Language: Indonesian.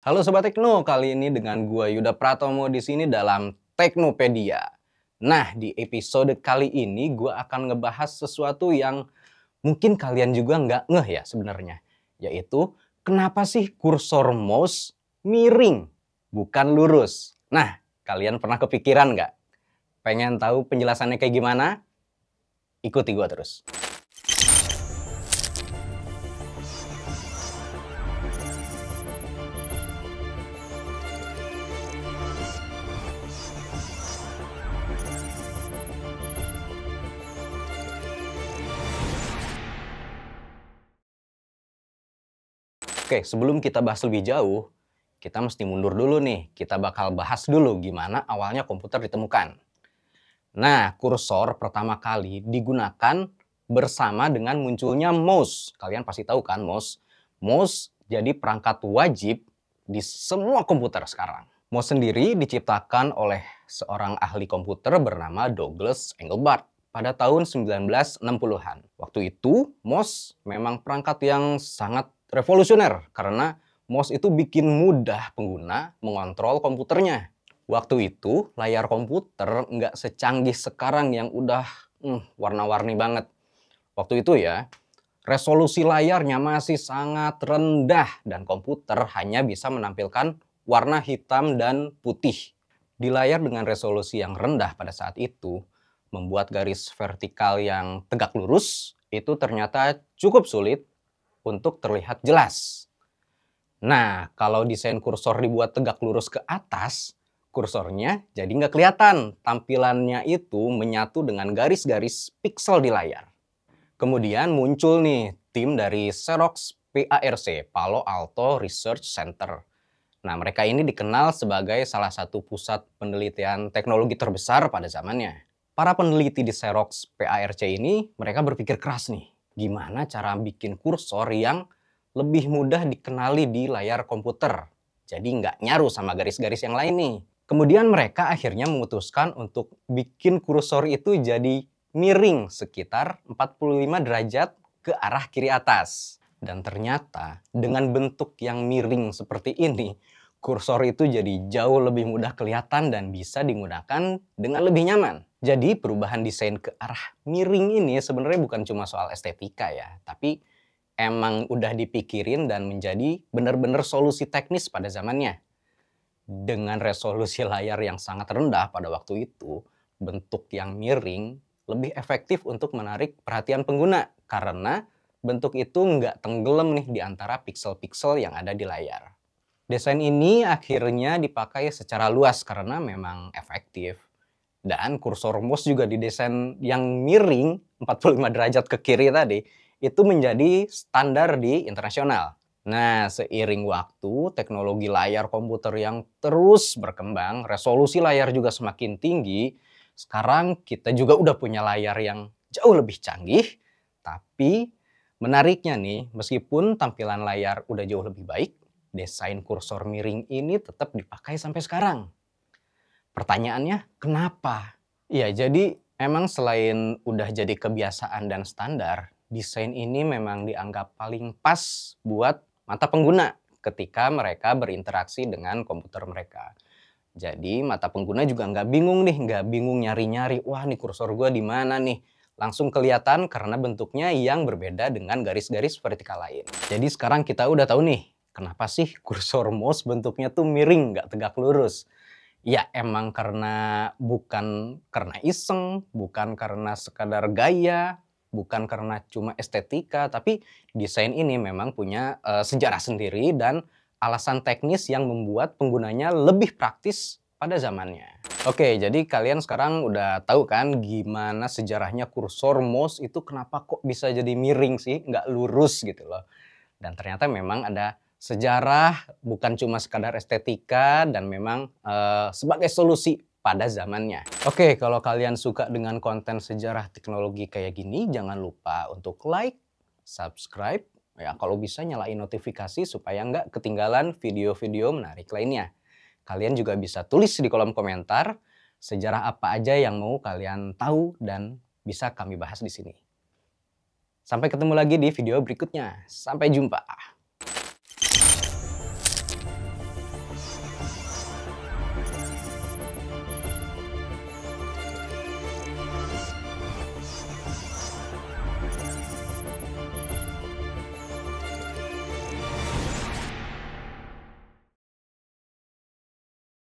Halo Sobat Tekno, kali ini dengan gua Yuda Pratomo di sini dalam Teknopedia. Nah, di episode kali ini gua akan ngebahas sesuatu yang mungkin kalian juga nggak ngeh ya sebenarnya. Yaitu, kenapa sih kursor mouse miring, bukan lurus? Nah, kalian pernah kepikiran nggak? Pengen tahu penjelasannya kayak gimana? Ikuti gua terus. Oke, sebelum kita bahas lebih jauh, kita mesti mundur dulu nih. Kita bakal bahas dulu gimana awalnya komputer ditemukan. Nah, kursor pertama kali digunakan bersama dengan munculnya mouse. Kalian pasti tahu kan mouse? Mouse jadi perangkat wajib di semua komputer sekarang. Mouse sendiri diciptakan oleh seorang ahli komputer bernama Douglas Engelbart pada tahun 1960-an. Waktu itu, mouse memang perangkat yang sangat revolusioner karena mouse itu bikin mudah pengguna mengontrol komputernya. Waktu itu layar komputer nggak secanggih sekarang yang udah warna-warni banget. Waktu itu ya, resolusi layarnya masih sangat rendah dan komputer hanya bisa menampilkan warna hitam dan putih. Di layar dengan resolusi yang rendah pada saat itu, membuat garis vertikal yang tegak lurus itu ternyata cukup sulit untuk terlihat jelas. Nah, kalau desain kursor dibuat tegak lurus ke atas, kursornya jadi nggak kelihatan. Tampilannya itu menyatu dengan garis-garis piksel di layar. Kemudian muncul nih tim dari Xerox PARC, Palo Alto Research Center. Nah, mereka ini dikenal sebagai salah satu pusat penelitian teknologi terbesar pada zamannya. Para peneliti di Xerox PARC ini, mereka berpikir keras nih. Gimana cara bikin kursor yang lebih mudah dikenali di layar komputer. Jadi nggak nyaru sama garis-garis yang lain nih. Kemudian mereka akhirnya memutuskan untuk bikin kursor itu jadi miring sekitar 45 derajat ke arah kiri atas. Dan ternyata dengan bentuk yang miring seperti ini, kursor itu jadi jauh lebih mudah kelihatan dan bisa digunakan dengan lebih nyaman. Jadi perubahan desain ke arah miring ini sebenarnya bukan cuma soal estetika ya, tapi emang udah dipikirin dan menjadi benar-benar solusi teknis pada zamannya. Dengan resolusi layar yang sangat rendah pada waktu itu, bentuk yang miring lebih efektif untuk menarik perhatian pengguna karena bentuk itu nggak tenggelam nih di antara piksel-piksel yang ada di layar. Desain ini akhirnya dipakai secara luas karena memang efektif. Dan kursor mouse juga didesain yang miring 45 derajat ke kiri tadi, itu menjadi standar di internasional. Nah, seiring waktu, teknologi layar komputer yang terus berkembang, resolusi layar juga semakin tinggi, sekarang kita juga udah punya layar yang jauh lebih canggih, tapi menariknya nih, meskipun tampilan layar udah jauh lebih baik, desain kursor miring ini tetap dipakai sampai sekarang. Pertanyaannya, kenapa? Iya, jadi emang selain udah jadi kebiasaan dan standar, desain ini memang dianggap paling pas buat mata pengguna ketika mereka berinteraksi dengan komputer mereka. Jadi mata pengguna juga nggak bingung nih, nggak bingung nyari-nyari, wah nih kursor gue di mana nih? Langsung kelihatan karena bentuknya yang berbeda dengan garis-garis vertikal lain. Jadi sekarang kita udah tahu nih, kenapa sih kursor mouse bentuknya tuh miring, nggak tegak lurus. Ya emang bukan karena iseng, bukan karena sekadar gaya, bukan karena cuma estetika, tapi desain ini memang punya sejarah sendiri dan alasan teknis yang membuat penggunanya lebih praktis pada zamannya. Oke, jadi kalian sekarang udah tahu kan gimana sejarahnya kursor mouse itu kenapa kok bisa jadi miring sih, nggak lurus gitu loh. Dan ternyata memang ada sejarah, bukan cuma sekadar estetika dan memang sebagai solusi pada zamannya. Oke, kalau kalian suka dengan konten sejarah teknologi kayak gini, jangan lupa untuk like, subscribe, ya kalau bisa nyalain notifikasi supaya nggak ketinggalan video-video menarik lainnya. Kalian juga bisa tulis di kolom komentar sejarah apa aja yang mau kalian tahu dan bisa kami bahas di sini. Sampai ketemu lagi di video berikutnya. Sampai jumpa.